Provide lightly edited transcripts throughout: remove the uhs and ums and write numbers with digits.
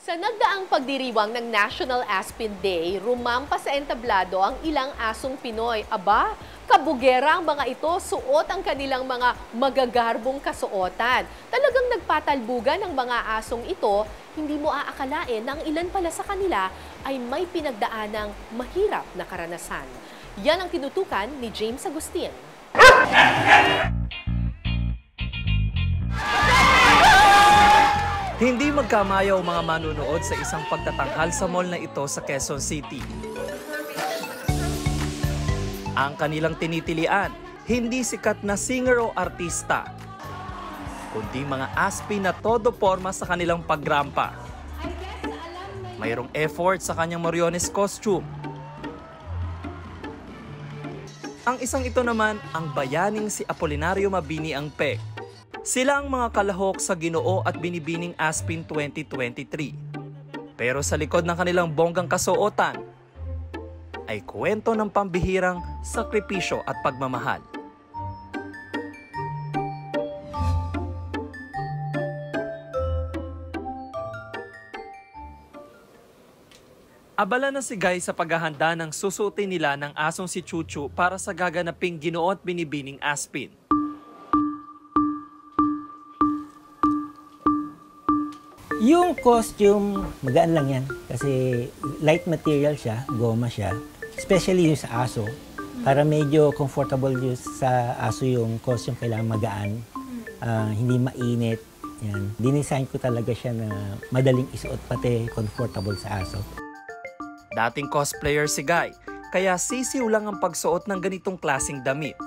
Sa nagdaang pagdiriwang ng National Aspin Day, rumampa sa entablado ang ilang asong Pinoy. Aba, kabugera ang mga ito, suot ang kanilang mga magagarbong kasuotan. Talagang nagpatalbugan ng mga asong ito, hindi mo aakalain na ang ilan pala sa kanila ay may pinagdaanang mahirap na karanasan. Yan ang tinutukan ni James Agustin. Hindi magkamayaw mga manunood sa isang pagtatanghal sa mall na ito sa Quezon City. Ang kanilang tinitilian, hindi sikat na singer o artista, kundi mga aspi na todo forma sa kanilang pagrampa. Mayroong effort sa kanyang Moriones costume. Ang isang ito naman, ang bayaning si Apolinario Mabini Angpeg. Sila ang mga kalahok sa Ginoo at Binibining Aspin 2023. Pero sa likod ng kanilang bonggang kasuotan, ay kwento ng pambihirang sakripisyo at pagmamahal. Abala na si Guy sa paghahanda ng susuotin nila ng asong si Chuchu para sa gaganaping Ginoo at Binibining Aspin. Yung costume, magaan lang yan. Kasi light material siya, goma siya. Especially yung sa aso. Para medyo comfortable yung sa aso yung costume, kailangan magaan. Hindi mainit. Yan. Dinesign ko talaga siya na madaling isuot, pati comfortable sa aso. Dating cosplayer si Guy, kaya sisiw lang ang pagsuot ng ganitong klaseng damit.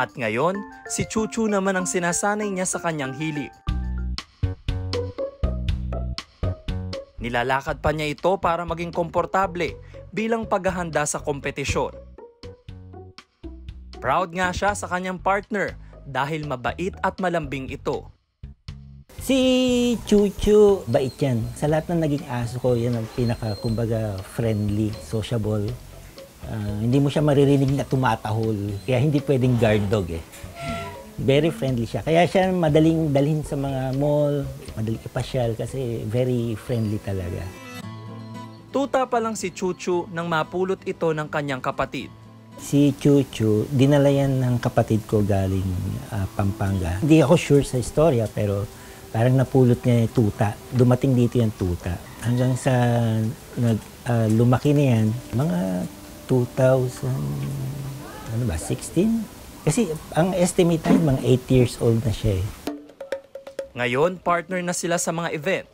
At ngayon, si Chuchu naman ang sinasanay niya sa kanyang hilig. Nilalakad pa niya ito para maging komportable bilang paghahanda sa kompetisyon. Proud nga siya sa kanyang partner dahil mabait at malambing ito. Si Chuchu, bait yan. Sa lahat ng naging aso ko, yan ang kumbaga, friendly, sociable. Hindi mo siya maririnig na tumatahol. Kaya hindi pwedeng guard dog eh. Very friendly siya. Kaya siya madaling dalhin sa mga mall, madaling ipasyal kasi very friendly talaga. Tuta pa lang si Chuchu nang mapulot ito ng kanyang kapatid. Si Chuchu, dinala yan ng kapatid ko galing Pampanga. Hindi ako sure sa istorya pero parang napulot niya yung tuta. Dumating dito yung tuta. Hanggang sa lumaki na yan, mga 2016? Kasi ang estimate tayo, mga 8 years old na siya eh. Ngayon, partner na sila sa mga event.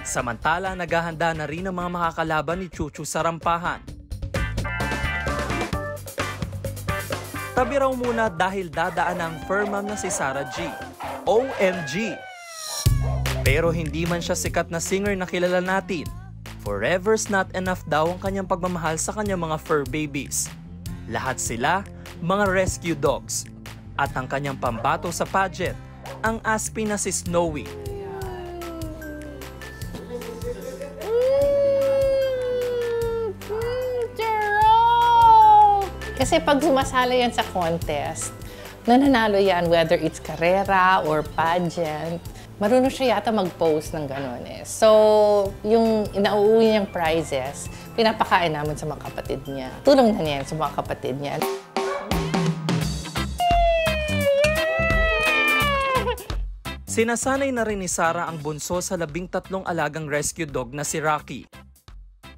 Samantala, naghahanda na rin ang mga makakalaban ni Chuchu sa rampahan. Tabi raw muna dahil dadaan ang firmam na si Sarah G. OMG! Pero hindi man siya sikat na singer na kilala natin. Forever's not enough daw ang kanyang pagmamahal sa kanyang mga fur babies. Lahat sila, mga rescue dogs. At ang kanyang pambato sa pageant, ang aspin na si Snowy. Kasi pag sumasala yan sa contest, nananalo yan whether it's karera or pageant. Marunong siya yata mag-post ng gano'n eh. So, yung inauuwi niyang prizes, pinapakain namin sa mga kapatid niya. Tulong na niya sa mga kapatid niya. Sinasanay na rin ni Sarah ang bunso sa 13 alagang rescue dog na si Rocky.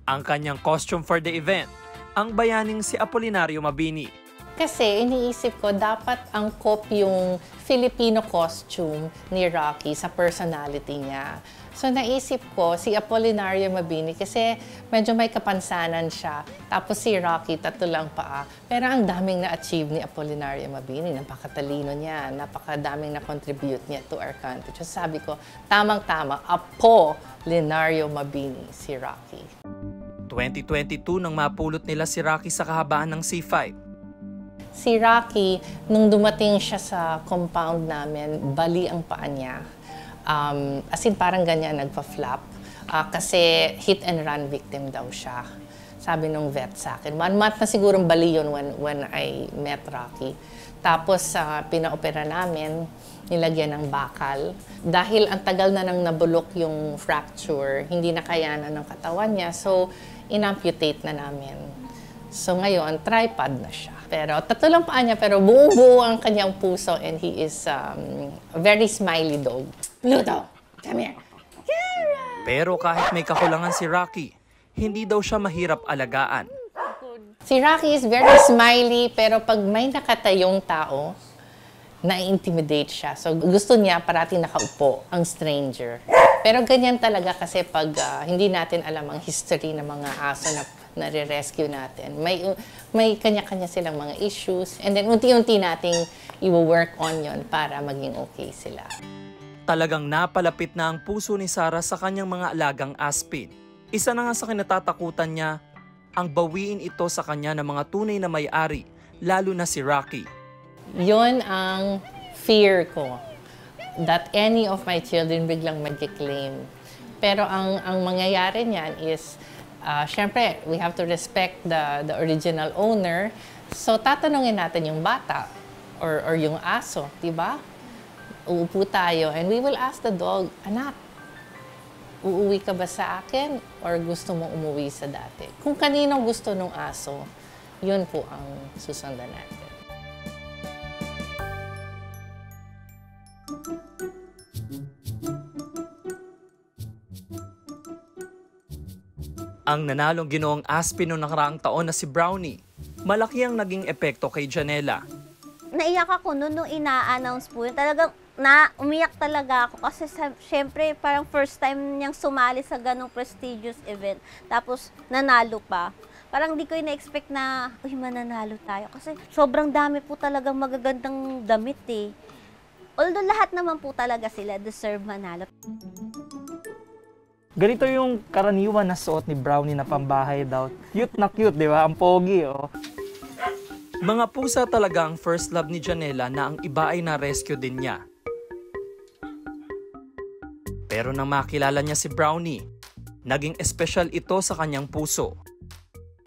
Ang kanyang costume for the event, ang bayaning si Apolinario Mabini. Kasi iniisip ko, dapat angkop yung Filipino costume ni Rocky sa personality niya. So naisip ko, si Apolinario Mabini, kasi medyo may kapansanan siya. Tapos si Rocky, tatlo lang paa. Pero ang daming na-achieve ni Apolinario Mabini. Napakatalino niya, napakadaming na-contribute niya to our country. So sabi ko, tamang-tama, Apolinario Mabini, si Rocky. 2022 nang mapulot nila si Rocky sa kahabaan ng C5. Si Rocky, nung dumating siya sa compound namin, bali ang paa niya. As in parang ganyan, nagpa-flap. Kasi hit and run victim daw siya. sabi nung vet sa akin. 1 month na sigurong bali yun when I met Rocky. Tapos pinaopera namin, nilagyan ng bakal. Dahil ang tagal na nang nabulok yung fracture, hindi na kayanan ng katawan niya. So, inamputate na namin. So ngayon, tripod na siya. Pero 3 lang paa niya, pero buo-buo ang kanyang puso and he is a very smiley dog. Pluto, come here. Pero kahit may kakulangan si Rocky, hindi daw siya mahirap alagaan. Si Rocky is very smiley, pero pag may nakatayong tao, na-intimidate siya. So gusto niya parating nakaupo ang stranger. Pero ganyan talaga kasi pag hindi natin alam ang history ng mga aso na nare-rescue natin. May kanya-kanya silang mga issues and then unti-unti nating i-work on yon para maging okay sila. Talagang napalapit na ang puso ni Sarah sa kanyang mga alagang aspin. Isa na nga sa kinatatakutan niya, ang bawiin ito sa kanya ng mga tunay na may-ari, lalo na si Rocky. Yon ang fear ko, that any of my children biglang mag-claim. Pero ang mangyayari niyan is, syempre, we have to respect the original owner. So, tatanungin natin yung bata or yung aso, di ba? Uupo tayo and we will ask the dog, anak, uuwi ka ba sa akin or gusto mo umuwi sa dati? Kung kanino gusto ng aso, yun po ang susundan natin. Ang nanalong ginoong aspin noong nakaraang taon na si Brownie, malaki ang naging epekto kay Janela. Naiyak ako nung ina-announce po yun. Talagang umiyak talaga ako kasi syempre parang first time niyang sumali sa ganong prestigious event. Tapos nanalo pa. Parang di ko ina-expect na, uy, mananalo tayo. Kasi sobrang dami po talagang magagandang damit eh. Although lahat naman po talaga sila deserve manalo. Ganito yung karaniwan na suot ni Brownie na pambahay daw. Cute na cute, di ba? Ang pogi, oh. Mga pusa talaga ang first love ni Janela na ang iba ay na-rescue din niya. Pero nang makilala niya si Brownie, naging espesyal ito sa kanyang puso.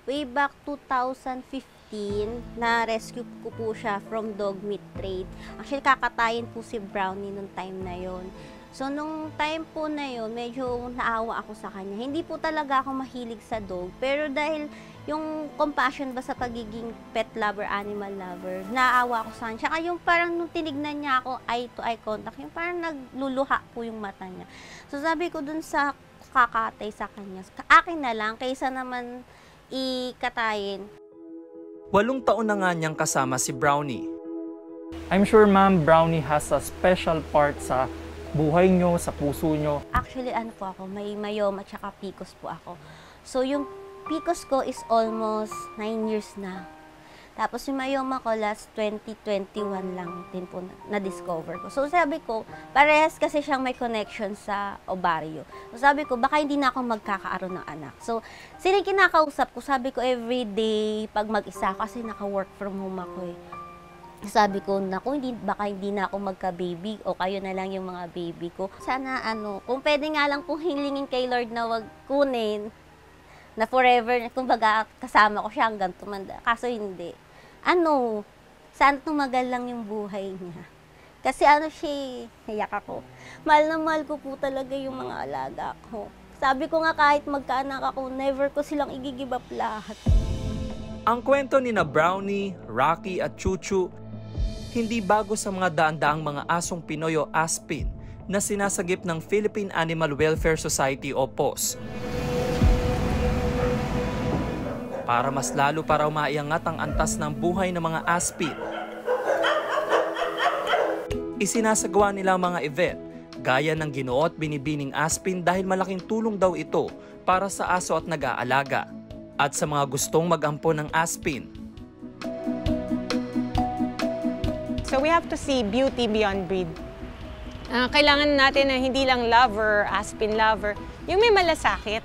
Way back 2015, na-rescue ko po siya from dog meat trade. Actually, kakatayin po si Brownie nung time na yon. So, nung time po na yun, medyo naawa ako sa kanya. Hindi po talaga ako mahilig sa dog. Pero dahil yung compassion ba sa pagiging pet lover, animal lover, naawa ako sa kanya. Tsaka yung parang nung tinignan niya ako, eye-to-eye contact, yung parang nagluluha po yung mata niya. So, sabi ko dun sa kakatay sa kanya, akin na lang, kaysa naman ikatayin. 8 taon na nga niyang kasama si Brownie. I'm sure, ma'am, Brownie has a special part sa buhay nyo, sa puso nyo. Actually, ano po ako, may myoma tsaka PCOS po ako. So, yung PCOS ko is almost 9 years na. Tapos yung myoma ko last 2021 lang din po na-discover ko. So, sabi ko, parehas kasi siyang may connection sa ovaryo. So, sabi ko, baka hindi na ako magkakaroon ng anak. So, sila kinakausap ko, sabi ko everyday pag mag-isa kasi naka-work from home ako eh. Sabi ko, naku, baka hindi na ako magka-baby o kayo na lang yung mga baby ko. Sana kung pwede nga lang pong hilingin kay Lord na wag kunin, na forever, kumbaga kasama ko siya hanggang tumanda. Kaso hindi. Sana tumagal lang yung buhay niya. Kasi siya, nayak ako. Mahal na mahal ko po talaga yung mga alaga ko. Sabi ko nga kahit magkaanak ako, never ko silang i-give up lahat. Ang kwento ni na Brownie, Rocky at Chuchu, hindi bago sa mga daan-daang mga asong Pinoy o aspin na sinasagip ng Philippine Animal Welfare Society o PAWS. Para mas lalo para maiangat ang antas ng buhay ng mga aspin, isinasagawa nila ang mga event gaya ng Ginoo at Binibining Aspin dahil malaking tulong daw ito para sa aso at nag-aalaga at sa mga gustong mag-ampon ng aspin. So we have to see beauty beyond breed. Kailangan natin na hindi lang lover, aspin lover, yung may malasakit.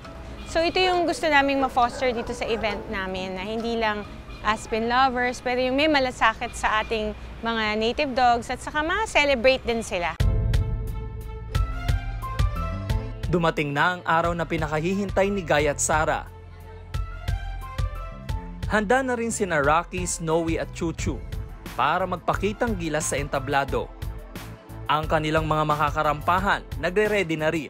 So ito yung gusto naming ma-foster dito sa event namin, na hindi lang aspin lovers, pero yung may malasakit sa ating mga native dogs at saka ma-celebrate din sila. Dumating na ang araw na pinakahihintay ni Guy at Sarah. Handa na rin sina Rocky, Snowy at Chuchu para magpakitang gilas sa entablado. Ang kanilang mga makakarampahan nagre-ready na rin.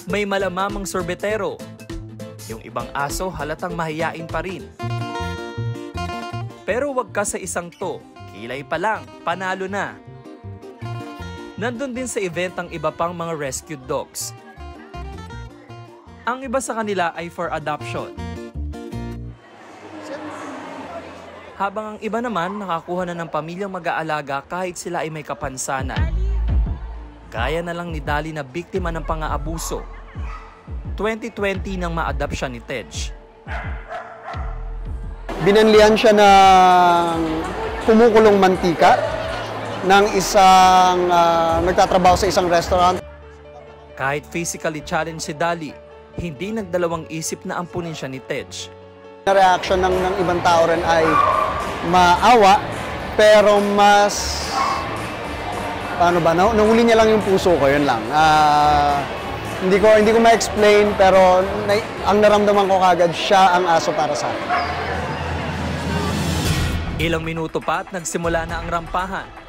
May malamamang sorbetero. Yung ibang aso halatang mahiyain pa rin. Pero wag ka sa isang to, kilay pa lang, panalo na. Nandun din sa event ang iba pang mga rescued dogs. Ang iba sa kanila ay for adoption. Habang ang iba naman nakakuha na ng pamilyang mag-aalaga kahit sila ay may kapansanan. Gaya na lang ni Dali na biktima ng pang-aabuso. 2020 nang ma-adopt siya ni Tej. Binanlihan siya ng kumukulong mantika ng isang nagtatrabaho sa isang restaurant. Kahit physically challenged si Dali, hindi nagdalawang isip na ampunin siya ni Tej. Reaction ng ibang tao rin ay maawa, pero mas, paano ba, nahuli niya lang yung puso ko, yun lang. Hindi ko ma-explain, pero ang naramdaman ko kagad, siya ang aso para sa akin. Ilang minuto pa at nagsimula na ang rampahan.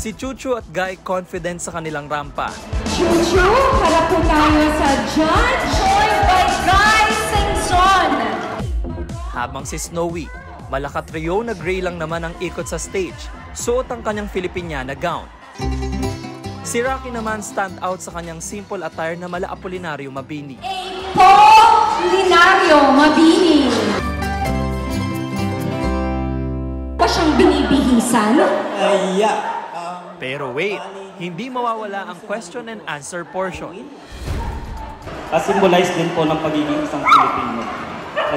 Si Chuchu at Guy confident sa kanilang rampa. Chuchu, harap po tayo sa John, joined by Guy Singson. Habang si Snowy, malakatryo na gray lang naman ang ikot sa stage, suot ang kanyang Filipiniana gown. Si Rocky naman stand out sa kanyang simple attire na mala Apolinario Mabini. Apolinario Mabini. Pa siyang binibihisan? Pero wait, hindi mawawala ang question and answer portion. Symbolize din po ng pagiging isang Pilipino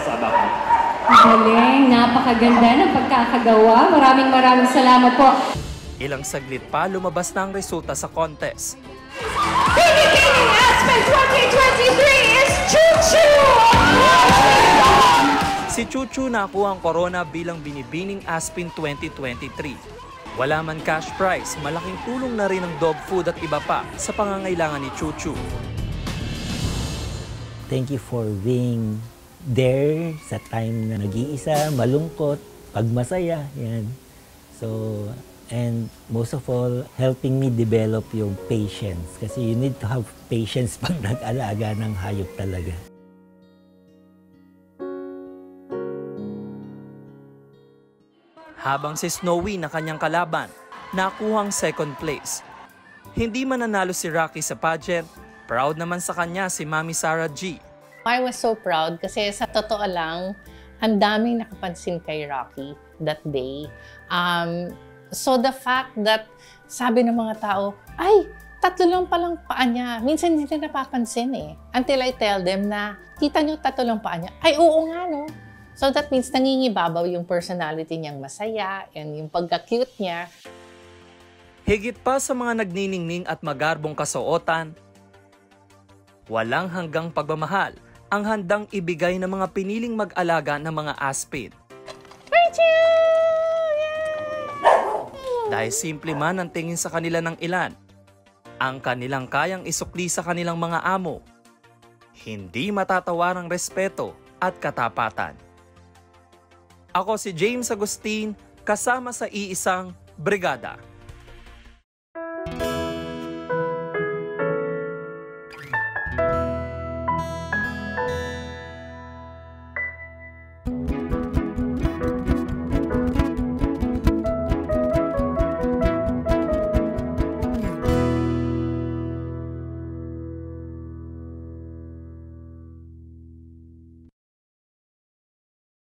sa Abaco. Galing, napakaganda ng pagkakagawa. Maraming salamat po. Ilang saglit pa lumabas na ang resulta sa contest. Pinipili Aspen 2023 is Chuchu! Si Chuchu nakuha ang corona bilang binibining Aspen 2023. Wala man cash prize, malaking tulong na rin ang dog food at iba pa sa pangangailangan ni Chuchu. Thank you for being there sa time na nag-iisa, malungkot, pagmasaya, yan. So, and most of all, helping me develop yung patience. Kasi you need to have patience pag nag-alaga ng hayop talaga. Habang si Snowy na kanyang kalaban, nakuhang second place. Hindi man nanalo si Rocky sa pageant, proud naman sa kanya si Mami Sarah G. I was so proud kasi sa totoo lang, ang daming nakapansin kay Rocky that day. So the fact that sabi ng mga tao, ay, 3 lang palang paa niya. Minsan hindi na napapansin eh. Until I tell them na, kita nyo 3 lang paa niya. Ay, oo nga no. So that means nangingibabaw yung personality niyang masaya and yung pagka-cute niya. Higit pa sa mga nagniningning at magarbong kasuotan, walang hanggang pagmamahal ang handang ibigay ng mga piniling mag-alaga ng mga Aspen. Dahil simple man ang tingin sa kanila ng ilan, ang kanilang kayang isukli sa kanilang mga amo, hindi matatawarang respeto at katapatan. Ako si James Agustin, kasama sa iisang brigada.